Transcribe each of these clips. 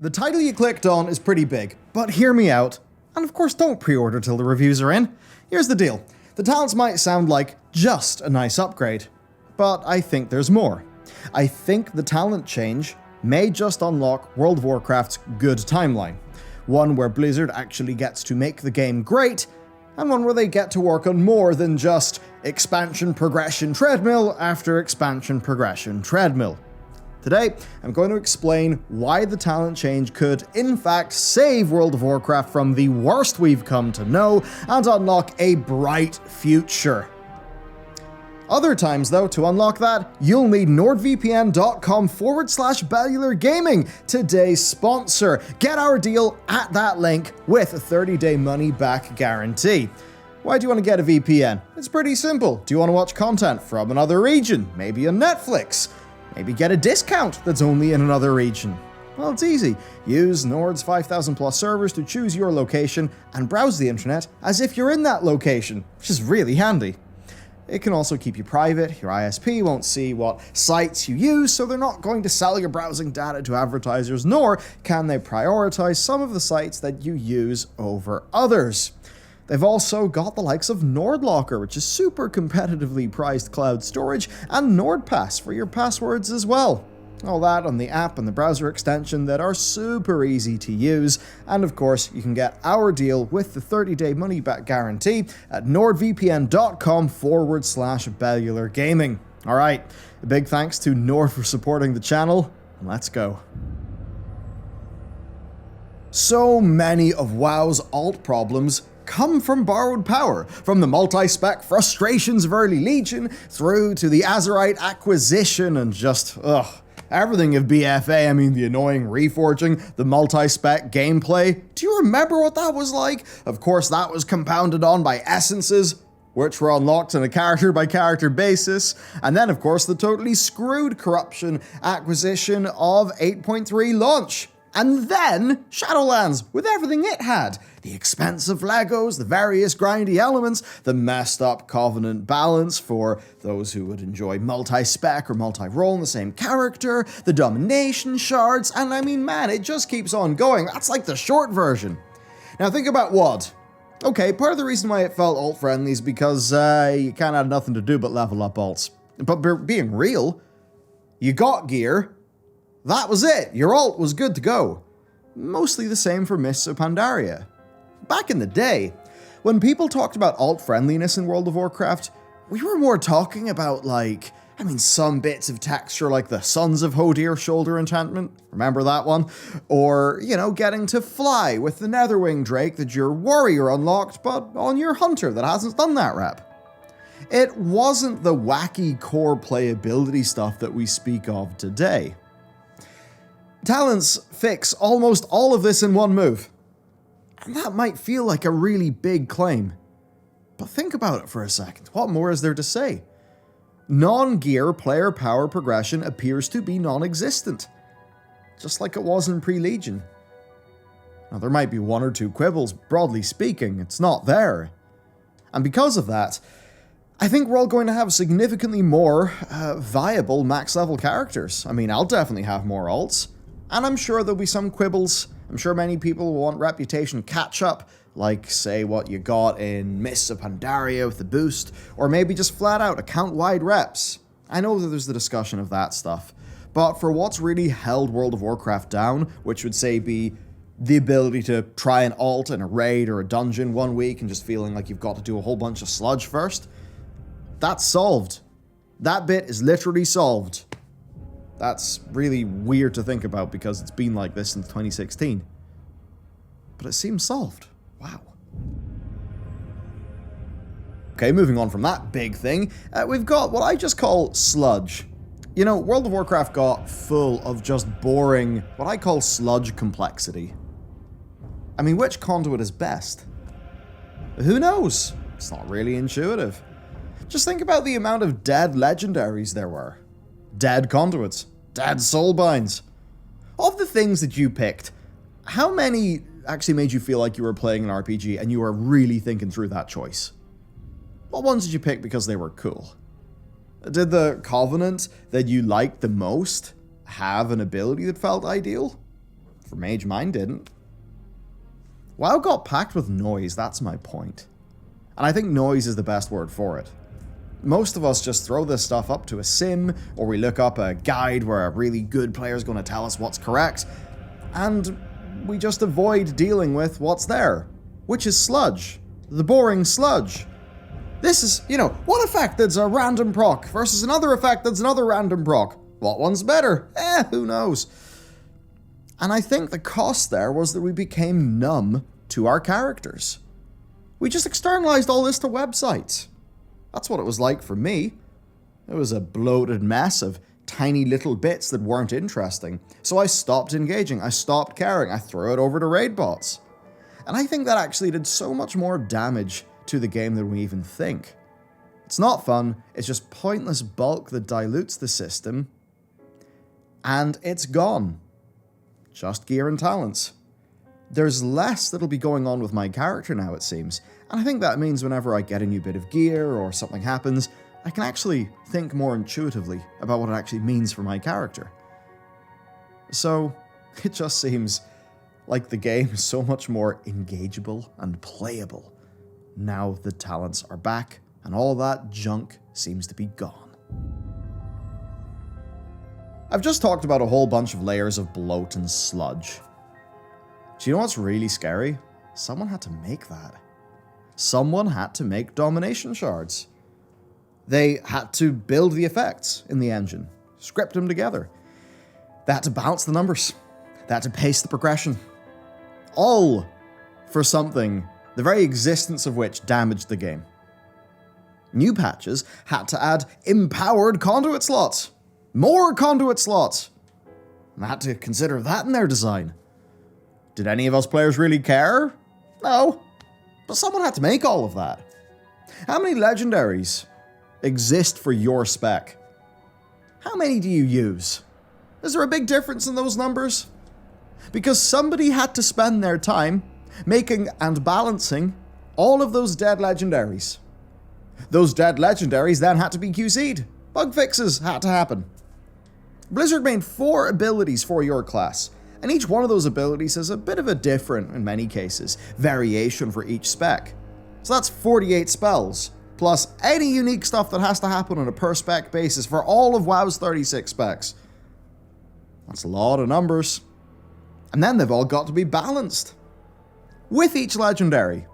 The title you clicked on is pretty big, but hear me out. And of course don't pre-order till the reviews are in. Here's the deal. The talents might sound like just a nice upgrade, but I think there's more. I think the talent change may just unlock World of Warcraft's good timeline. One where Blizzard actually gets to make the game great, and one where they get to work on more than just expansion progression treadmill after expansion progression treadmill. Today, I'm going to explain why the talent change could, in fact, save World of Warcraft from the worst we've come to know and unlock a bright future. Other times, though, to unlock that, you'll need nordvpn.com/Bellular Gaming, today's sponsor. Get our deal at that link with a 30-day money-back guarantee. Why do you want to get a VPN? It's pretty simple. Do you want to watch content from another region? Maybe on Netflix? Maybe get a discount that's only in another region? Well, it's easy. Use Nord's 5,000 plus servers to choose your location and browse the internet as if you're in that location, which is really handy. It can also keep you private. Your ISP won't see what sites you use, so they're not going to sell your browsing data to advertisers, nor can they prioritize some of the sites that you use over others. They've also got the likes of NordLocker, which is super competitively priced cloud storage, and NordPass for your passwords as well. All that on the app and the browser extension that are super easy to use. And of course, you can get our deal with the 30-day money-back guarantee at nordvpn.com/Bellular Gaming. All right, a big thanks to Nord for supporting the channel, and let's go. So many of WoW's alt problems come from borrowed power, from the multi-spec frustrations of early Legion, through to the Azerite acquisition and just, everything of BFA. I mean, the annoying reforging, the multi-spec gameplay. Do you remember what that was like? Of course, that was compounded on by essences, which were unlocked on a character-by-character basis, and then, of course, the totally screwed corruption acquisition of 8.3 launch. And then Shadowlands, with everything it had. The expensive Legos, the various grindy elements, the messed up Covenant balance for those who would enjoy multi-spec or multi-role in the same character, the domination shards, and I mean, man, it just keeps on going. That's like the short version. Now think about WoD. Okay, part of the reason why it felt alt-friendly is because you kind of had nothing to do but level up alts. But being real, you got gear. That was it. Your alt was good to go. Mostly the same for Mists of Pandaria. Back in the day, when people talked about alt-friendliness in World of Warcraft, we were more talking about some bits of texture like the Sons of Hodir shoulder enchantment, remember that one? Or, getting to fly with the Netherwing Drake that your warrior unlocked, but on your hunter that hasn't done that rep. It wasn't the wacky core playability stuff that we speak of today. Talents fix almost all of this in one move. And that might feel like a really big claim. But think about it for a second. What more is there to say? Non-gear player power progression appears to be non-existent. Just like it was in pre-Legion. Now, there might be one or two quibbles, broadly speaking, it's not there. And because of that, I think we're all going to have significantly more viable max-level characters. I mean, I'll definitely have more alts. And I'm sure there'll be some quibbles. I'm sure many people will want reputation catch-up, like, say, what you got in Mists of Pandaria with the boost, or maybe just flat-out account-wide reps. I know that there's the discussion of that stuff, but for what's really held World of Warcraft down, which would, say, be the ability to try an alt in a raid or a dungeon one week and just feeling like you've got to do a whole bunch of sludge first, that's solved. That bit is literally solved. That's really weird to think about because it's been like this since 2016. But it seems solved. Wow. Okay, moving on from that big thing, we've got what I just call sludge. World of Warcraft got full of just boring, what I call sludge complexity. I mean, which conduit is best? Who knows? It's not really intuitive. Just think about the amount of dead legendaries there were. Dead conduits, dead soulbinds. Of the things that you picked, how many actually made you feel like you were playing an RPG and you were really thinking through that choice? What ones did you pick because they were cool? Did the Covenant that you liked the most have an ability that felt ideal? For Mage, mine didn't. WoW got packed with noise, that's my point. And I think noise is the best word for it. Most of us just throw this stuff up to a sim, or we look up a guide where a really good player is going to tell us what's correct, and we just avoid dealing with what's there, which is sludge. The boring sludge. This is, one effect that's a random proc versus another effect that's another random proc. What one's better? Who knows? And I think the cost there was that we became numb to our characters. We just externalized all this to websites. That's what it was like for me. It was a bloated mess of tiny little bits that weren't interesting. So I stopped engaging, I stopped caring, I threw it over to raid bots. And I think that actually did so much more damage to the game than we even think. It's not fun, it's just pointless bulk that dilutes the system, and it's gone. Just gear and talents. There's less that'll be going on with my character now, it seems, and I think that means whenever I get a new bit of gear or something happens, I can actually think more intuitively about what it actually means for my character. So, it just seems like the game is so much more engageable and playable now the talents are back and all that junk seems to be gone. I've just talked about a whole bunch of layers of bloat and sludge. Do you know what's really scary? Someone had to make that. Someone had to make domination shards. They had to build the effects in the engine, script them together. They had to balance the numbers. They had to pace the progression. All for something, the very existence of which damaged the game. New patches had to add empowered conduit slots. More conduit slots. And they had to consider that in their design. Did any of us players really care? No. But someone had to make all of that. How many legendaries exist for your spec? How many do you use? Is there a big difference in those numbers? Because somebody had to spend their time making and balancing all of those dead legendaries. Those dead legendaries then had to be QC'd. Bug fixes had to happen. Blizzard made 4 abilities for your class, and each one of those abilities has a bit of a different, in many cases, variation for each spec. So that's 48 spells, plus any unique stuff that has to happen on a per spec basis for all of WoW's 36 specs. That's a lot of numbers. And then they've all got to be balanced. With each legendary,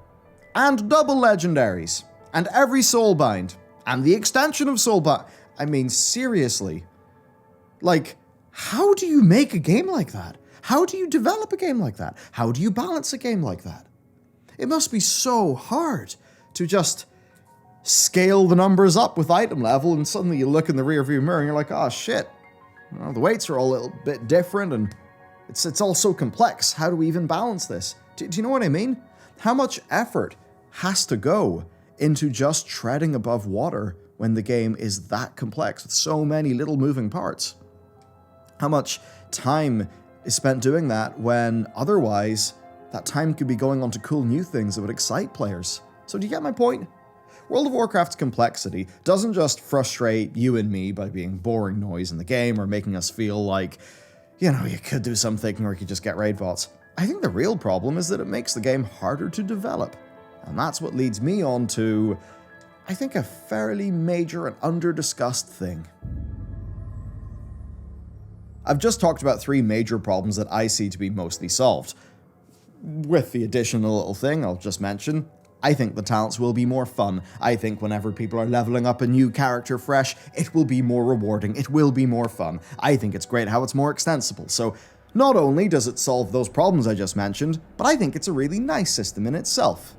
and double legendaries, and every soulbind, and the extension of soulbind. I mean, seriously. Like, how do you make a game like that? How do you develop a game like that? How do you balance a game like that? It must be so hard to just scale the numbers up with item level, and suddenly you look in the rearview mirror and you're like, oh shit, well, the weights are all a little bit different, and it's all so complex. How do we even balance this? Do you know what I mean? How much effort has to go into just treading above water when the game is that complex with so many little moving parts? How much time is spent doing that when otherwise that time could be going on to cool new things that would excite players? So do you get my point? World of Warcraft's complexity doesn't just frustrate you and me by being boring noise in the game or making us feel like, you could do something or you could just get raid bots. I think the real problem is that it makes the game harder to develop. And that's what leads me on to, I think, a fairly major and under-discussed thing. I've just talked about 3 major problems that I see to be mostly solved. With the additional little thing I'll just mention, I think the talents will be more fun. I think whenever people are leveling up a new character fresh, it will be more rewarding, it will be more fun. I think it's great how it's more extensible, so not only does it solve those problems I just mentioned, but I think it's a really nice system in itself.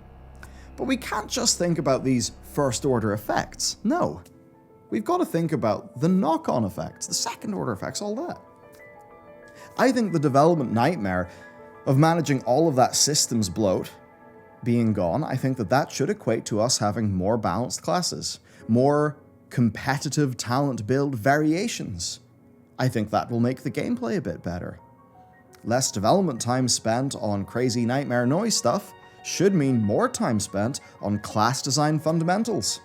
But we can't just think about these first-order effects, no. We've got to think about the knock-on effects, the second-order effects, all that. I think the development nightmare of managing all of that systems bloat being gone, I think that should equate to us having more balanced classes, more competitive talent build variations. I think that will make the gameplay a bit better. Less development time spent on crazy nightmare noise stuff should mean more time spent on class design fundamentals.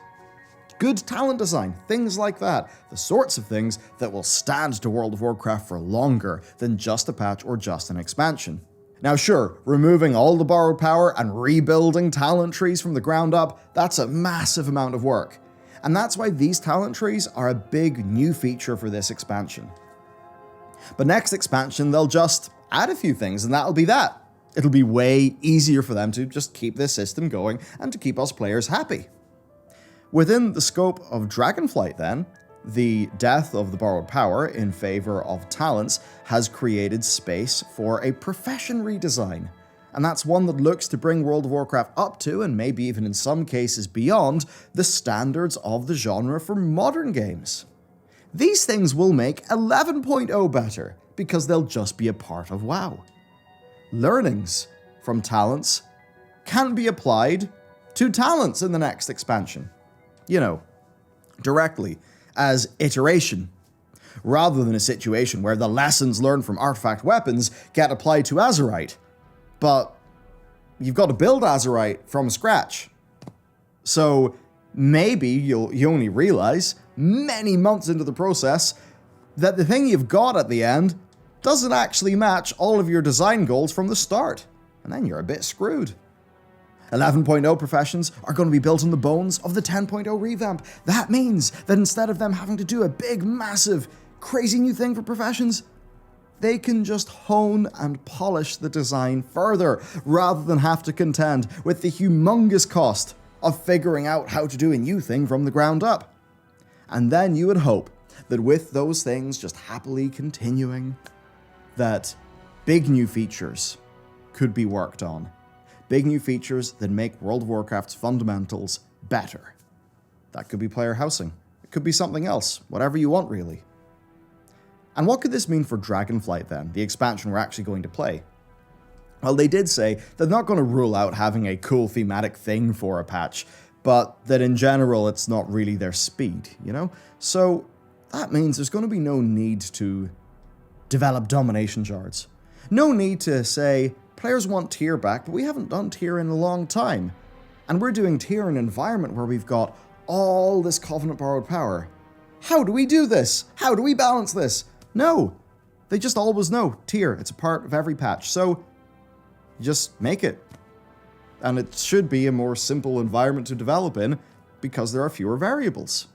good talent design, things like that. The sorts of things that will stand to World of Warcraft for longer than just a patch or just an expansion. Now sure, removing all the borrowed power and rebuilding talent trees from the ground up, that's a massive amount of work. And that's why these talent trees are a big new feature for this expansion. But next expansion, they'll just add a few things and that'll be that. It'll be way easier for them to just keep this system going and to keep us players happy. Within the scope of Dragonflight then, the death of the borrowed power in favor of talents has created space for a profession redesign. And that's one that looks to bring World of Warcraft up to, and maybe even in some cases beyond, the standards of the genre for modern games. These things will make 11.0 better, because they'll just be a part of WoW. Learnings from talents can be applied to talents in the next expansion. You know, directly, as iteration, rather than a situation where the lessons learned from artifact weapons get applied to Azerite. But you've got to build Azerite from scratch. So maybe you only realize many months into the process that the thing you've got at the end doesn't actually match all of your design goals from the start. And then you're a bit screwed. 11.0 professions are going to be built on the bones of the 10.0 revamp. That means that instead of them having to do a big, massive, crazy new thing for professions, they can just hone and polish the design further, rather than have to contend with the humongous cost of figuring out how to do a new thing from the ground up. And then you would hope that with those things just happily continuing, that big new features could be worked on. Big new features that make World of Warcraft's fundamentals better. That could be player housing. It could be something else. Whatever you want, really. And what could this mean for Dragonflight then, the expansion we're actually going to play? Well, they did say they're not going to rule out having a cool thematic thing for a patch, but that in general it's not really their speed, you know? So that means there's going to be no need to develop domination shards. No need to say, players want tier back, but we haven't done tier in a long time. And we're doing tier in an environment where we've got all this Covenant borrowed power. How do we do this? How do we balance this? No. They just always know tier. It's a part of every patch. So just make it. And it should be a more simple environment to develop in because there are fewer variables.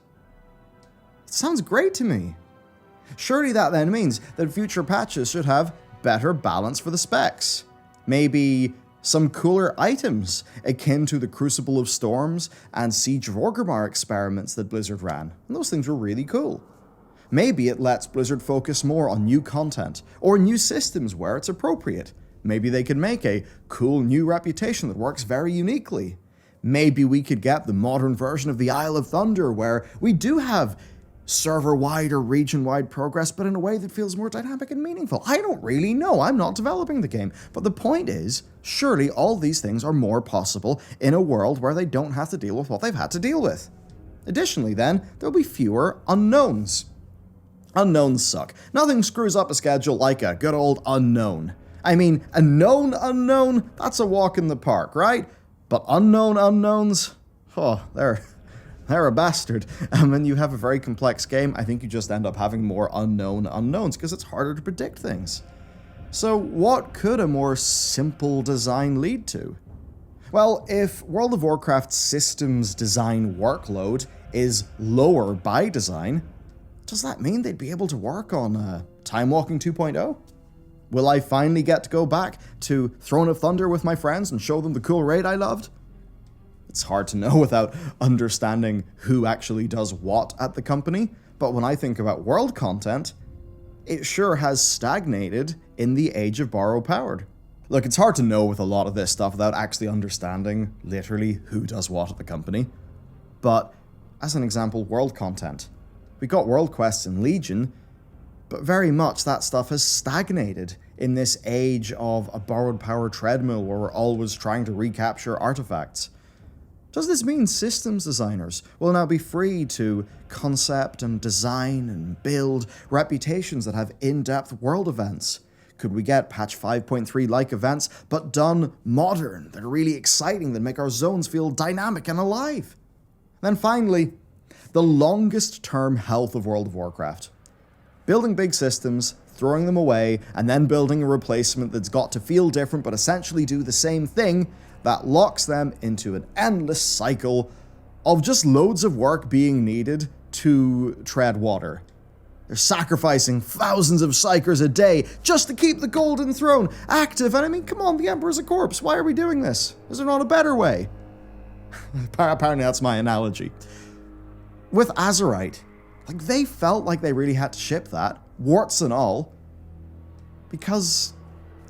It sounds great to me. Surely that then means that future patches should have better balance for the specs. Maybe some cooler items akin to the Crucible of Storms and Siege of Orgrimmar experiments that Blizzard ran. And those things were really cool. Maybe it lets Blizzard focus more on new content or new systems where it's appropriate. Maybe they could make a cool new reputation that works very uniquely. Maybe we could get the modern version of the Isle of Thunder where we do have server-wide or region-wide progress, but in a way that feels more dynamic and meaningful. I don't really know. I'm not developing the game. But the point is, surely all these things are more possible in a world where they don't have to deal with what they've had to deal with. Additionally, then, there'll be fewer unknowns. Unknowns suck. Nothing screws up a schedule like a good old unknown. I mean, a known unknown, that's a walk in the park, right? But unknown unknowns, oh, they're a bastard. And when you have a very complex game, I think you just end up having more unknown unknowns because it's harder to predict things. So what could a more simple design lead to? Well, if World of Warcraft's systems design workload is lower by design, does that mean they'd be able to work on Time Walking 2.0? Will I finally get to go back to Throne of Thunder with my friends and show them the cool raid I loved? It's hard to know without understanding who actually does what at the company, but when I think about world content, it sure has stagnated in the age of borrowed power. Look, it's hard to know with a lot of this stuff without actually understanding literally who does what at the company. But as an example, world content. We got world quests in Legion, but very much that stuff has stagnated in this age of a borrowed power treadmill where we're always trying to recapture artifacts. Does this mean systems designers will now be free to concept and design and build reputations that have in-depth world events? Could we get patch 5.3-like events, but done modern, that are really exciting, that make our zones feel dynamic and alive? Then finally, the longest term health of World of Warcraft. Building big systems, throwing them away, and then building a replacement that's got to feel different but essentially do the same thing, that locks them into an endless cycle of just loads of work being needed to tread water. They're sacrificing thousands of psychers a day just to keep the Golden Throne active, and I mean, come on, the Emperor's a corpse. Why are we doing this? Is there not a better way? Apparently that's my analogy. With Azerite, like, they felt like they really had to ship that, warts and all, because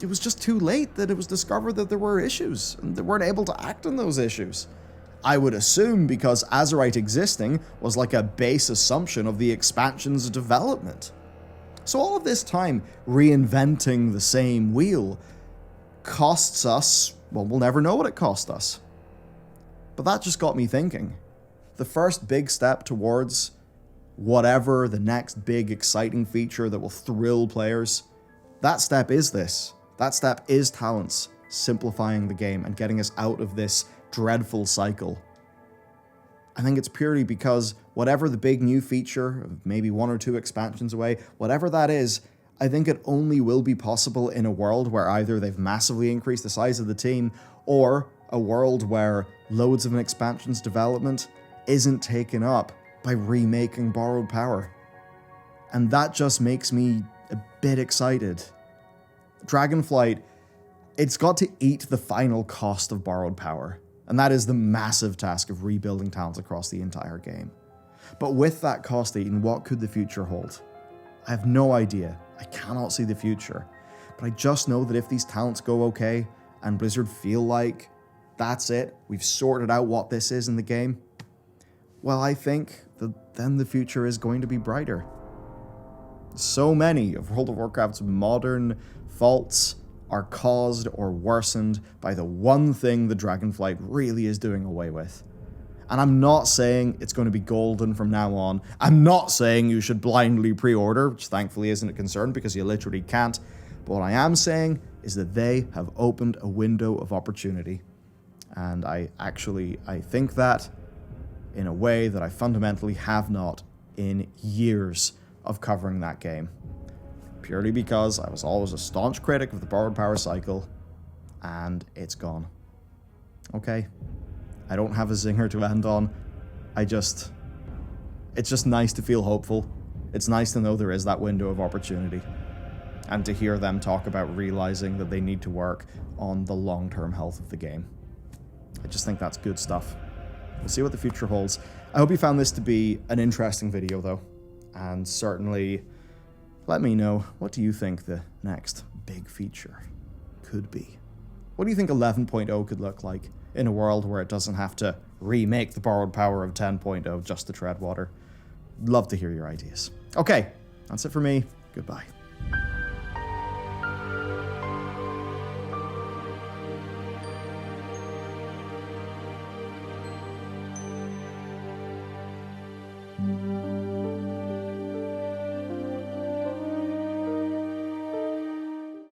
it was just too late that it was discovered that there were issues, and they weren't able to act on those issues. I would assume because Azerite existing was like a base assumption of the expansion's development. So all of this time reinventing the same wheel costs us, well, we'll never know what it cost us. But that just got me thinking. The first big step towards whatever the next big exciting feature that will thrill players, that step is this. That step is talents simplifying the game and getting us out of this dreadful cycle. I think it's purely because whatever the big new feature, maybe 1 or 2 expansions away, whatever that is, I think it only will be possible in a world where either they've massively increased the size of the team, or a world where loads of an expansion's development isn't taken up by remaking Borrowed Power. And that just makes me a bit excited. Dragonflight, it's got to eat the final cost of Borrowed Power, and that is the massive task of rebuilding talents across the entire game. But with that cost eaten, what could the future hold? I have no idea. I cannot see the future. But I just know that if these talents go okay, and Blizzard feel like that's it, we've sorted out what this is in the game, well, I think that then the future is going to be brighter. So many of World of Warcraft's modern faults are caused or worsened by the one thing the Dragonflight really is doing away with. And I'm not saying it's going to be golden from now on. I'm not saying you should blindly pre-order, which thankfully isn't a concern because you literally can't. But what I am saying is that they have opened a window of opportunity. And I think that in a way that I fundamentally have not in years of covering that game. Purely because I was always a staunch critic of the Borrowed Power cycle, and it's gone. Okay? I don't have a zinger to end on. It's just nice to feel hopeful. It's nice to know there is that window of opportunity. And to hear them talk about realizing that they need to work on the long-term health of the game. I just think that's good stuff. We'll see what the future holds. I hope you found this to be an interesting video, though. And certainly, let me know, what do you think the next big feature could be? What do you think 11.0 could look like in a world where it doesn't have to remake the Borrowed Power of 10.0 just to tread water? Love to hear your ideas. Okay, that's it for me. Goodbye.